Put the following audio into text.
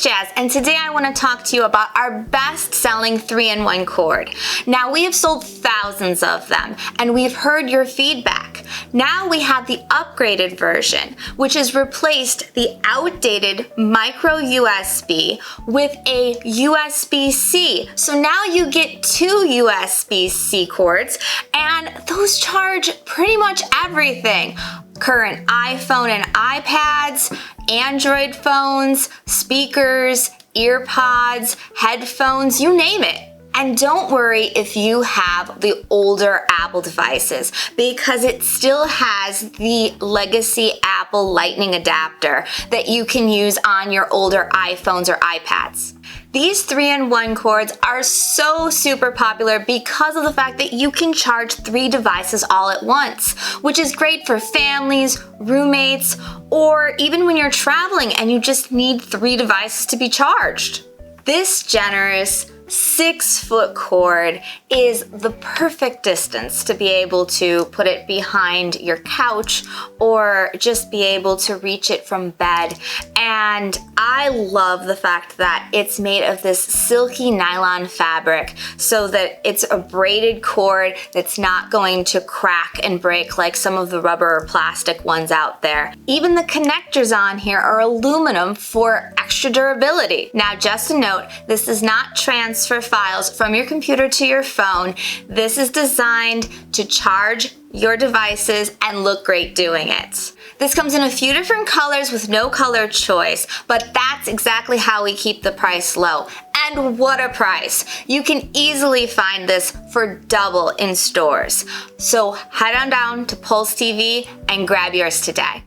it's Jazz, and today I want to talk to you about our best-selling 3-in-1 cord. Now, we have sold thousands of them, and we've heard your feedback. Now we have the upgraded version, which has replaced the outdated micro USB with a USB-C. So now you get two USB-C cords, and those charge pretty much everything. Current iPhone and iPads, Android phones, speakers, earpods, headphones, you name it. And don't worry if you have the older Apple devices, because it still has the legacy Apple Lightning adapter that you can use on your older iPhones or iPads. These 3-in-1 cords are so super popular because of the fact that you can charge 3 devices all at once, which is great for families, roommates, or even when you're traveling and you just need 3 devices to be charged. This generous 6-foot cord is the perfect distance to be able to put it behind your couch or just be able to reach it from bed. And I love the fact that it's made of this silky nylon fabric so that it's a braided cord that's not going to crack and break like some of the rubber or plastic ones out there. Even the connectors on here are aluminum for extra durability. Now, just a note, this does not transfer files from your computer to your phone. This is designed to charge your devices and look great doing it. This comes in a few different colors with no color choice, but that's exactly how we keep the price low. And what a price! You can easily find this for double in stores. So head on down to Pulse TV and grab yours today.